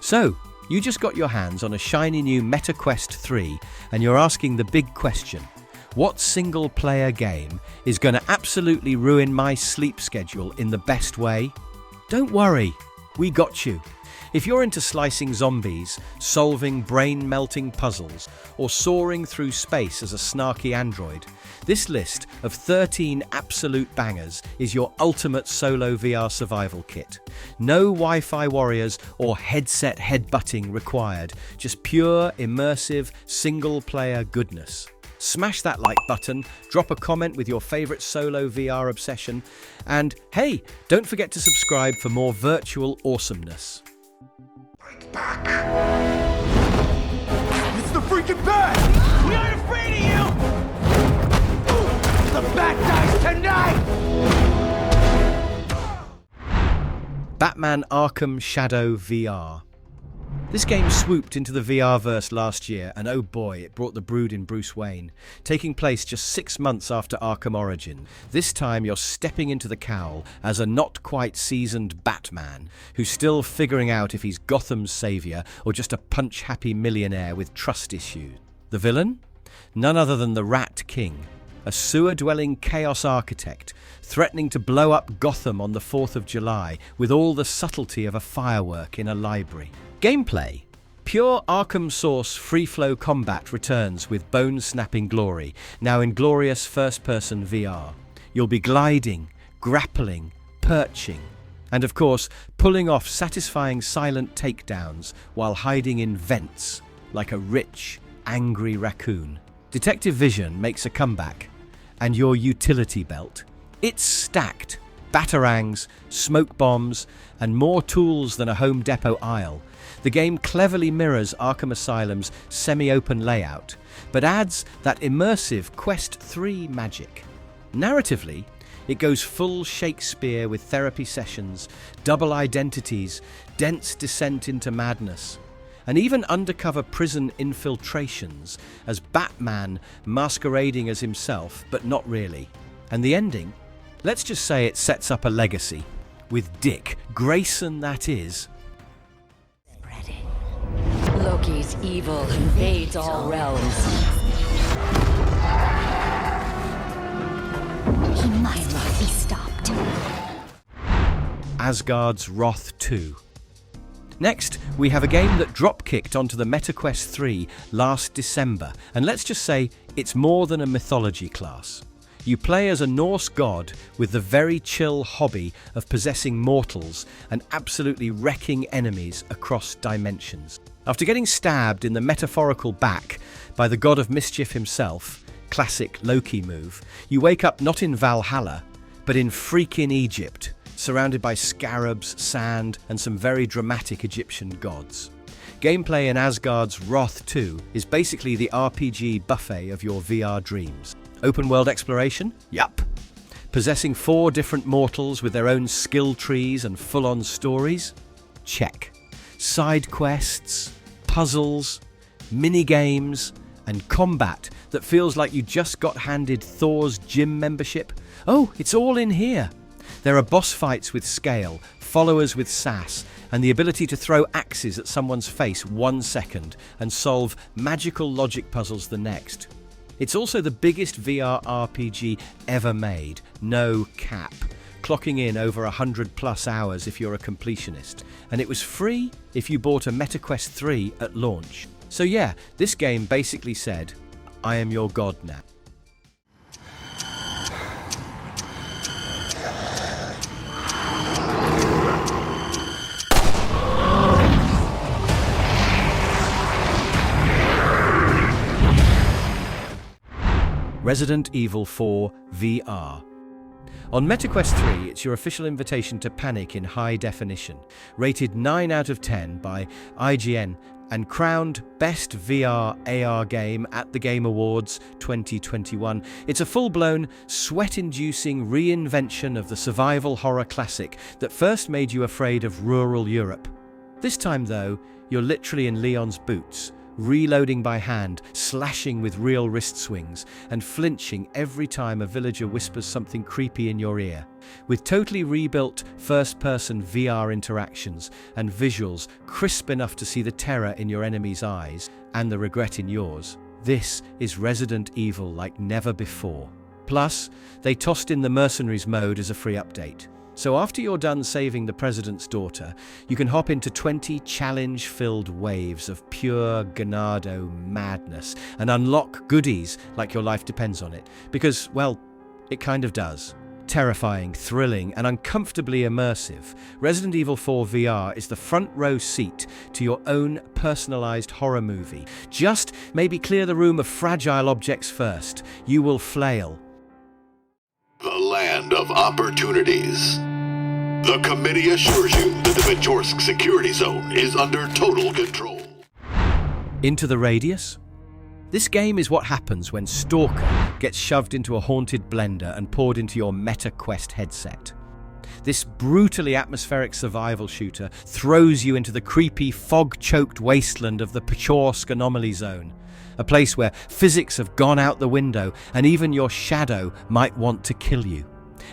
So, you just got your hands on a shiny new Meta Quest 3 and you're asking the big question. What single-player game is going to absolutely ruin my sleep schedule in the best way? Don't worry, we got you. If you're into slicing zombies, solving brain-melting puzzles, or soaring through space as a snarky android, this list of 13 absolute bangers is your ultimate solo VR survival kit. No Wi-Fi warriors or headset headbutting required, just pure, immersive, single-player goodness. Smash that like button, drop a comment with your favorite solo VR obsession, and hey, don't forget to subscribe for more virtual awesomeness. Back. It's the freaking bat! We aren't afraid of you! The bat dies tonight! Batman Arkham Shadow VR. This game swooped into the VR-verse last year, and oh boy, it brought the brood in Bruce Wayne. Taking place just 6 months after Arkham Origin, this time you're stepping into the cowl as a not-quite-seasoned Batman, who's still figuring out if he's Gotham's savior or just a punch-happy millionaire with trust issues. The villain? None other than the Rat King, a sewer-dwelling chaos architect, threatening to blow up Gotham on the 4th of July with all the subtlety of a firework in a library. Gameplay. Pure Arkham Source free-flow combat returns with bone-snapping glory, now in glorious first-person VR. You'll be gliding, grappling, perching, and of course, pulling off satisfying silent takedowns while hiding in vents like a rich, angry raccoon. Detective Vision makes a comeback, and your utility belt. It's stacked. Batarangs, smoke bombs, and more tools than a Home Depot aisle. The game cleverly mirrors Arkham Asylum's semi-open layout, but adds that immersive Quest 3 magic. Narratively, it goes full Shakespeare with therapy sessions, double identities, dense descent into madness, and even undercover prison infiltrations as Batman masquerading as himself, but not really. And the ending? Let's just say it sets up a legacy. With Dick Grayson, that is. Loki's evil invades all realms. He must not be stopped. Asgard's Wrath 2. Next, we have a game that drop-kicked onto the Meta Quest 3 last December, and let's just say it's more than a mythology class. You play as a Norse god with the very chill hobby of possessing mortals and absolutely wrecking enemies across dimensions. After getting stabbed in the metaphorical back by the god of mischief himself, classic Loki move, you wake up not in Valhalla, but in freaking Egypt, surrounded by scarabs, sand, and some very dramatic Egyptian gods. Gameplay in Asgard's Wrath 2 is basically the RPG buffet of your VR dreams. Open world exploration? Yup. Possessing 4 different mortals with their own skill trees and full-on stories? Check. Side quests, puzzles, mini-games, and combat that feels like you just got handed Thor's gym membership? Oh, it's all in here. There are boss fights with scale, followers with sass, and the ability to throw axes at someone's face 1 second and solve magical logic puzzles the next. It's also the biggest VR RPG ever made, no cap, clocking in over 100+ hours if you're a completionist. And it was free if you bought a Meta Quest 3 at launch. So yeah, this game basically said, I am your god now. Resident Evil 4 VR. On MetaQuest 3, it's your official invitation to panic in high definition. Rated 9 out of 10 by IGN and crowned Best VR AR Game at the Game Awards 2021. It's a full-blown, sweat-inducing reinvention of the survival horror classic that first made you afraid of rural Europe. This time, though, you're literally in Leon's boots, reloading by hand, slashing with real wrist swings, and flinching every time a villager whispers something creepy in your ear. With totally rebuilt first-person VR interactions and visuals crisp enough to see the terror in your enemy's eyes and the regret in yours, this is Resident Evil like never before. Plus, they tossed in the Mercenaries mode as a free update. So after you're done saving the President's daughter, you can hop into 20 challenge-filled waves of pure Ganado madness and unlock goodies like your life depends on it. Because, well, it kind of does. Terrifying, thrilling, and uncomfortably immersive, Resident Evil 4 VR is the front row seat to your own personalized horror movie. Just maybe clear the room of fragile objects first. You will flail. The land of opportunities. The committee assures you that the Majorsk security zone is under total control. Into the Radius? This game is what happens when Stalker gets shoved into a haunted blender and poured into your MetaQuest headset. This brutally atmospheric survival shooter throws you into the creepy, fog-choked wasteland of the Majorsk anomaly zone, a place where physics have gone out the window and even your shadow might want to kill you.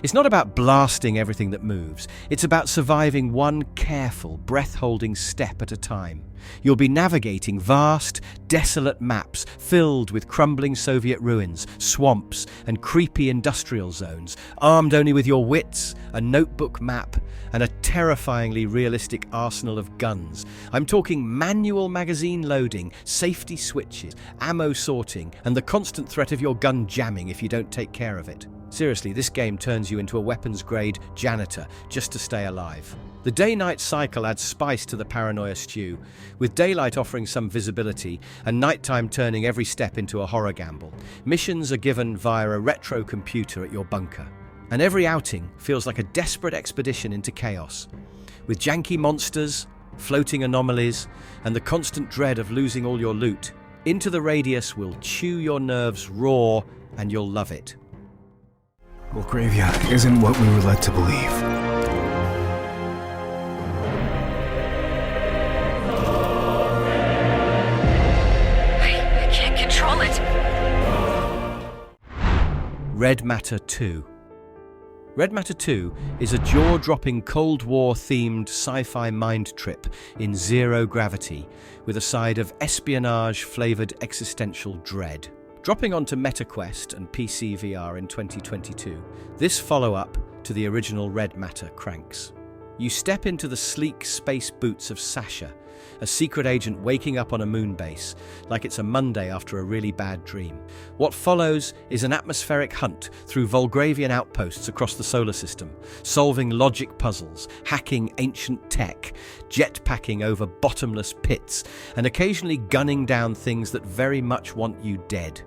It's not about blasting everything that moves. It's about surviving one careful, breath-holding step at a time. You'll be navigating vast, desolate maps filled with crumbling Soviet ruins, swamps, and creepy industrial zones, armed only with your wits, a notebook map, and a terrifyingly realistic arsenal of guns. I'm talking manual magazine loading, safety switches, ammo sorting, and the constant threat of your gun jamming if you don't take care of it. Seriously, this game turns you into a weapons-grade janitor just to stay alive. The day-night cycle adds spice to the paranoia stew, with daylight offering some visibility and nighttime turning every step into a horror gamble. Missions are given via a retro computer at your bunker, and every outing feels like a desperate expedition into chaos. With janky monsters, floating anomalies, and the constant dread of losing all your loot, Into the Radius will chew your nerves raw, and you'll love it. Belgravia isn't what we were led to believe. I can't control it. Red Matter 2. Red Matter 2 is a jaw-dropping Cold War-themed sci-fi mind trip in zero gravity, with a side of espionage-flavoured existential dread. Dropping onto MetaQuest and PC VR in 2022, this follow-up to the original Red Matter cranks. You step into the sleek space boots of Sasha, a secret agent waking up on a moon base, like it's a Monday after a really bad dream. What follows is an atmospheric hunt through Volgravian outposts across the solar system, solving logic puzzles, hacking ancient tech, jetpacking over bottomless pits, and occasionally gunning down things that very much want you dead.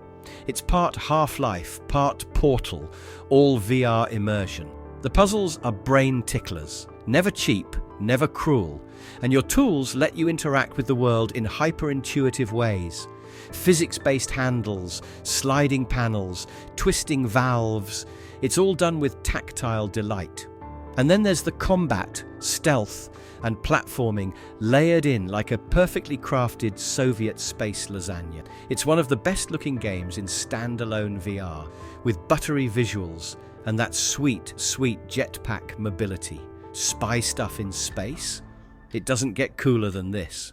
It's part Half-Life, part Portal, all VR immersion. The puzzles are brain ticklers, never cheap, never cruel, and your tools let you interact with the world in hyper-intuitive ways. Physics-based handles, sliding panels, twisting valves, it's all done with tactile delight. And then there's the combat, stealth, and platforming layered in like a perfectly crafted Soviet space lasagna. It's one of the best-looking games in standalone VR, with buttery visuals and that sweet, sweet jetpack mobility. Spy stuff in space? It doesn't get cooler than this.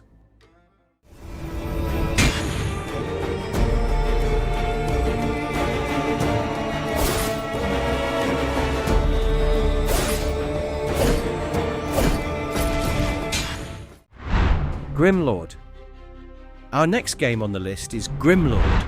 Grimlord. Our next game on the list is Grimlord.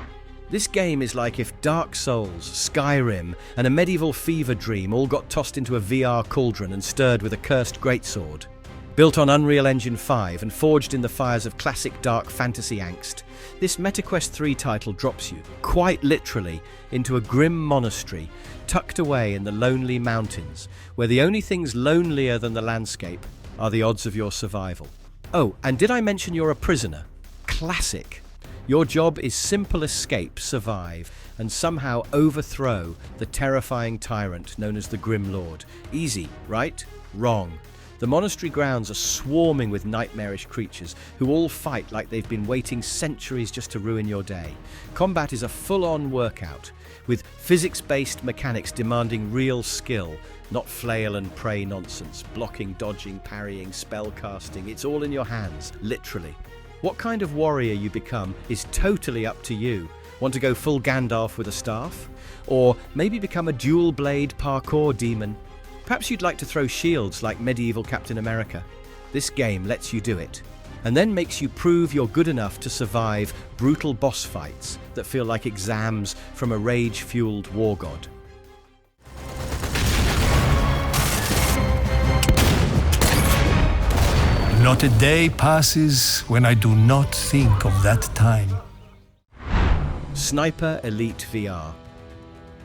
This game is like if Dark Souls, Skyrim, and a medieval fever dream all got tossed into a VR cauldron and stirred with a cursed greatsword. Built on Unreal Engine 5 and forged in the fires of classic dark fantasy angst, this MetaQuest 3 title drops you, quite literally, into a grim monastery tucked away in the lonely mountains, where the only things lonelier than the landscape are the odds of your survival. Oh, and did I mention you're a prisoner? Classic. Your job is simple escape, survive, and somehow overthrow the terrifying tyrant known as the Grimlord. Easy, right? Wrong. The monastery grounds are swarming with nightmarish creatures who all fight like they've been waiting centuries just to ruin your day. Combat is a full-on workout, with physics-based mechanics demanding real skill, not flail and pray nonsense. Blocking, dodging, parrying, spell casting, it's all in your hands, literally. What kind of warrior you become is totally up to you. Want to go full Gandalf with a staff? Or maybe become a dual-blade parkour demon? Perhaps you'd like to throw shields like medieval Captain America. This game lets you do it, and then makes you prove you're good enough to survive brutal boss fights that feel like exams from a rage-fueled war god. Not a day passes when I do not think of that time. Sniper Elite VR.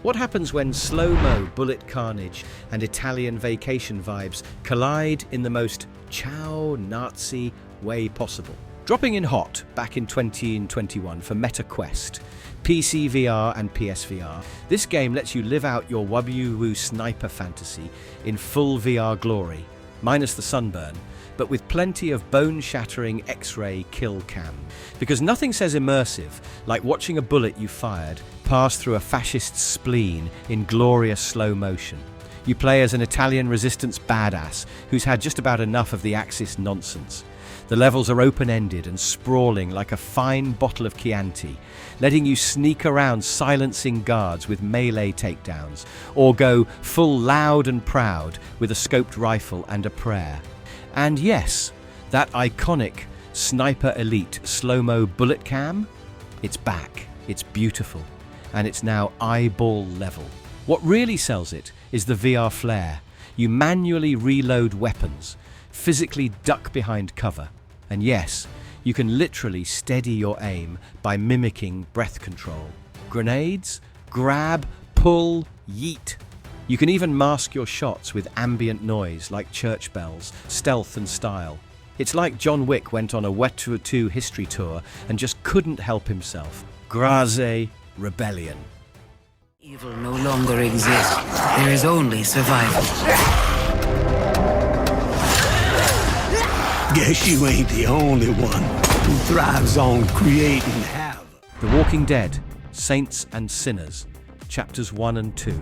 What happens when slow-mo bullet carnage and Italian vacation vibes collide in the most ciao Nazi way possible? Dropping in hot back in 2021 for Meta Quest, PC VR and PSVR, this game lets you live out your wubby-woo sniper fantasy in full VR glory, minus the sunburn, but with plenty of bone-shattering X-ray kill cam. Because nothing says immersive like watching a bullet you fired pass through a fascist's spleen in glorious slow motion. You play as an Italian resistance badass who's had just about enough of the Axis nonsense. The levels are open-ended and sprawling like a fine bottle of Chianti, letting you sneak around silencing guards with melee takedowns, or go full loud and proud with a scoped rifle and a prayer. And yes, that iconic Sniper Elite slow-mo bullet cam, it's back, it's beautiful, and it's now eyeball level. What really sells it is the VR flair. You manually reload weapons, physically duck behind cover, and yes, you can literally steady your aim by mimicking breath control. Grenades, grab, pull, yeet. You can even mask your shots with ambient noise like church bells, stealth and style. It's like John Wick went on a Wetru 2 history tour and just couldn't help himself. Graze Rebellion. Evil no longer exists. There is only survival. Guess you ain't the only one who thrives on creating havoc. The Walking Dead, Saints and Sinners, Chapters 1 and 2.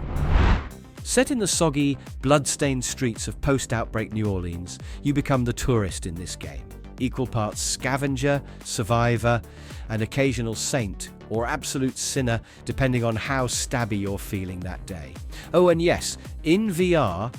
Set in the soggy, blood-stained streets of post-outbreak New Orleans, you become the tourist in this game. Equal parts scavenger, survivor, and occasional saint, or absolute sinner, depending on how stabby you're feeling that day. Oh, and yes, in VR,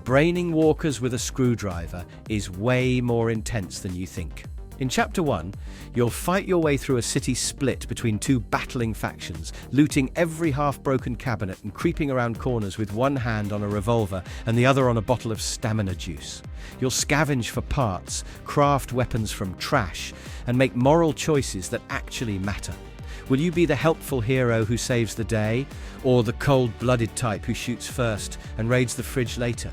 braining walkers with a screwdriver is way more intense than you think. In Chapter 1, you'll fight your way through a city split between two battling factions, looting every half-broken cabinet and creeping around corners with one hand on a revolver and the other on a bottle of stamina juice. You'll scavenge for parts, craft weapons from trash, and make moral choices that actually matter. Will you be the helpful hero who saves the day, or the cold-blooded type who shoots first and raids the fridge later?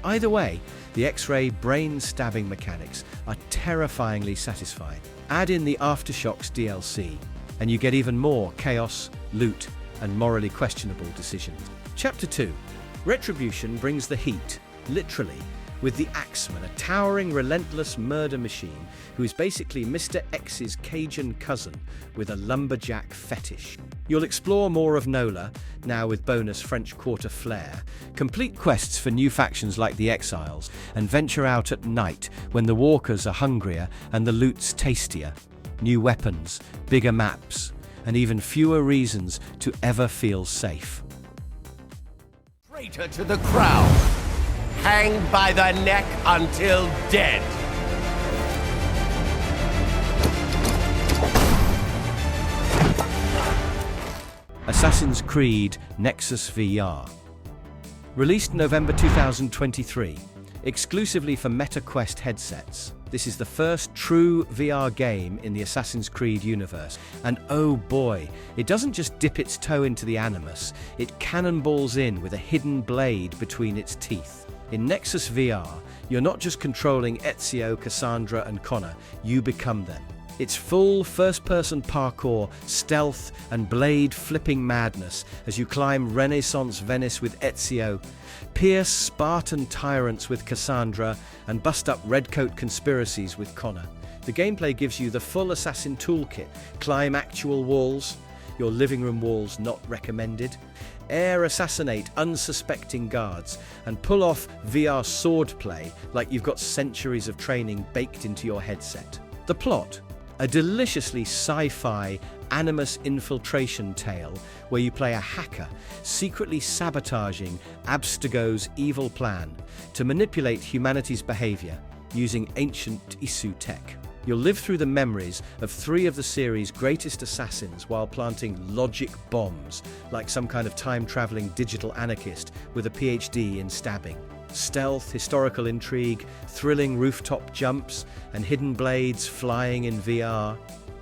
Either way, the X-ray brain-stabbing mechanics are terrifyingly satisfying. Add in the Aftershocks DLC, and you get even more chaos, loot, and morally questionable decisions. Chapter 2. Retribution brings the heat, literally, with the Axeman, a towering, relentless murder machine who is basically Mr. X's Cajun cousin with a lumberjack fetish. You'll explore more of Nola, now with bonus French Quarter flair, complete quests for new factions like the Exiles, and venture out at night when the walkers are hungrier and the loot's tastier. New weapons, bigger maps, and even fewer reasons to ever feel safe. Traitor to the crown. Hanged by the neck until dead. Assassin's Creed Nexus VR. Released November 2023, exclusively for Meta Quest headsets. This is the first true VR game in the Assassin's Creed universe, and oh boy, it doesn't just dip its toe into the Animus, it cannonballs in with a hidden blade between its teeth. In Nexus VR, you're not just controlling Ezio, Cassandra, and Connor, you become them. It's full first-person parkour, stealth, and blade-flipping madness as you climb Renaissance Venice with Ezio, pierce Spartan tyrants with Cassandra, and bust up redcoat conspiracies with Connor. The gameplay gives you the full assassin toolkit. Climb actual walls, your living room walls not recommended, air assassinate unsuspecting guards, and pull off VR swordplay like you've got centuries of training baked into your headset. The plot: a deliciously sci-fi animus infiltration tale where you play a hacker secretly sabotaging Abstergo's evil plan to manipulate humanity's behavior using ancient Isu tech. You'll live through the memories of 3 of the series' greatest assassins while planting logic bombs like some kind of time-traveling digital anarchist with a PhD in stabbing. Stealth, historical intrigue, thrilling rooftop jumps, and hidden blades flying in VR.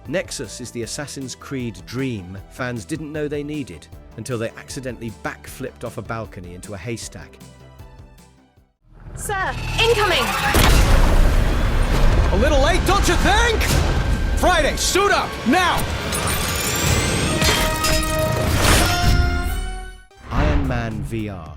Nexus is the Assassin's Creed dream fans didn't know they needed until they accidentally backflipped off a balcony into a haystack. Sir, incoming! A little late, don't you think? Friday, suit up, now! Iron Man VR.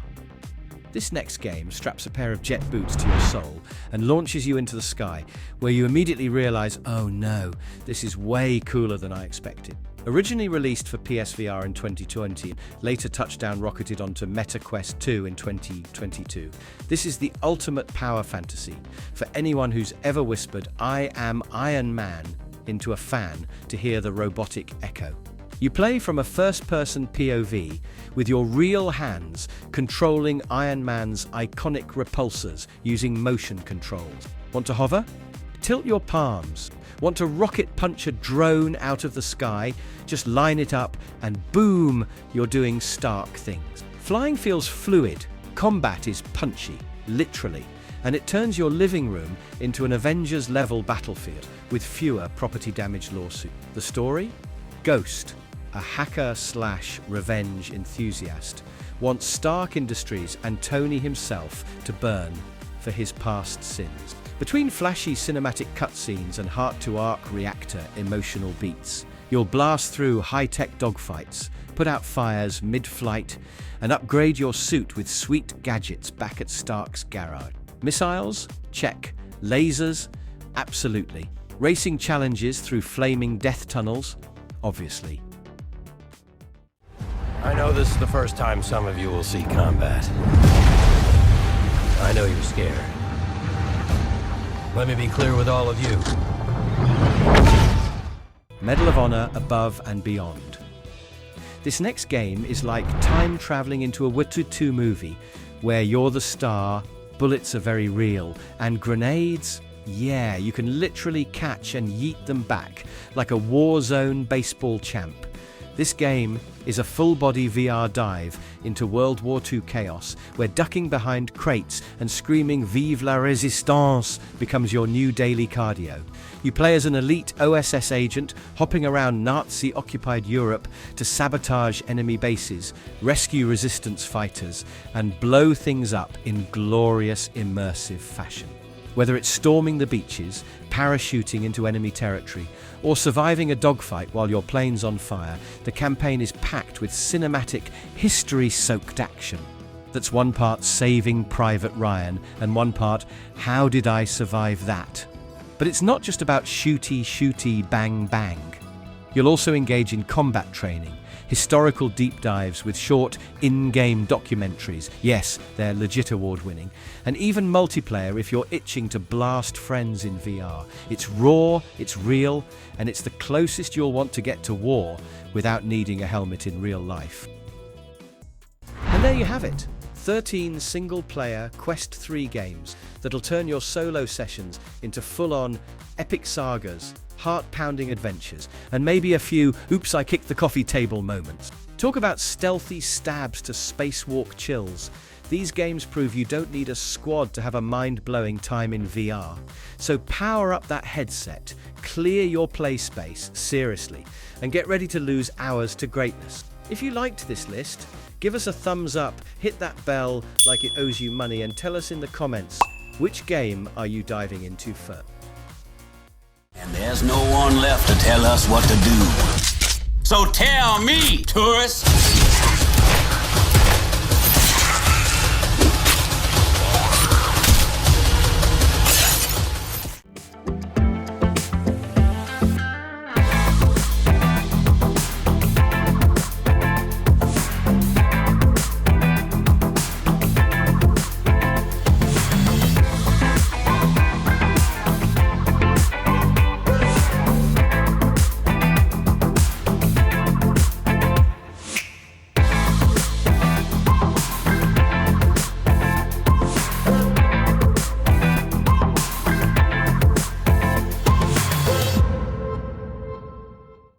This next game straps a pair of jet boots to your soul and launches you into the sky, where you immediately realize, oh no, this is way cooler than I expected. Originally released for PSVR in 2020, later touchdown rocketed onto MetaQuest 2 in 2022. This is the ultimate power fantasy for anyone who's ever whispered, I am Iron Man, into a fan to hear the robotic echo. You play from a first-person POV with your real hands controlling Iron Man's iconic repulsors using motion controls. Want to hover? Tilt your palms. Want to rocket punch a drone out of the sky? Just line it up and boom, you're doing Stark things. Flying feels fluid. Combat is punchy, literally. And it turns your living room into an Avengers-level battlefield with fewer property damage lawsuits. The story? Ghost, a hacker/revenge enthusiast, wants Stark Industries and Tony himself to burn for his past sins. Between flashy cinematic cutscenes and heart-to-arc reactor emotional beats, you'll blast through high-tech dogfights, put out fires mid-flight, and upgrade your suit with sweet gadgets back at Stark's garage. Missiles? Check. Lasers? Absolutely. Racing challenges through flaming death tunnels? Obviously. I know this is the first time some of you will see combat. I know you're scared. Let me be clear with all of you. Medal of Honor above and beyond. This next game is like time traveling into a World War II movie where you're the star, bullets are very real, and grenades, yeah, you can literally catch and yeet them back like a war zone baseball champ. This game is a full-body VR dive into World War II chaos, where ducking behind crates and screaming "Vive la Résistance" becomes your new daily cardio. You play as an elite OSS agent hopping around Nazi-occupied Europe to sabotage enemy bases, rescue resistance fighters, and blow things up in glorious immersive fashion. Whether it's storming the beaches, parachuting into enemy territory, or surviving a dogfight while your plane's on fire, the campaign is packed with cinematic, history-soaked action. That's one part Saving Private Ryan and one part How Did I Survive That? But it's not just about shooty, bang, bang. You'll also engage in combat training, historical deep dives with short in-game documentaries. Yes, they're legit award-winning. And even multiplayer if you're itching to blast friends in VR. It's raw, it's real, and it's the closest you'll want to get to war without needing a helmet in real life. And there you have it. 13 single-player Quest 3 games that'll turn your solo sessions into full-on epic sagas, heart-pounding adventures, and maybe a few oops I kicked the coffee table moments. Talk about stealthy stabs to spacewalk chills. These games prove you don't need a squad to have a mind-blowing time in VR. So power up that headset, clear your play space, seriously, and get ready to lose hours to greatness. If you liked this list, give us a thumbs up, hit that bell like it owes you money, and tell us in the comments, which game are you diving into first? There's no one left to tell us what to do. So tell me, tourist,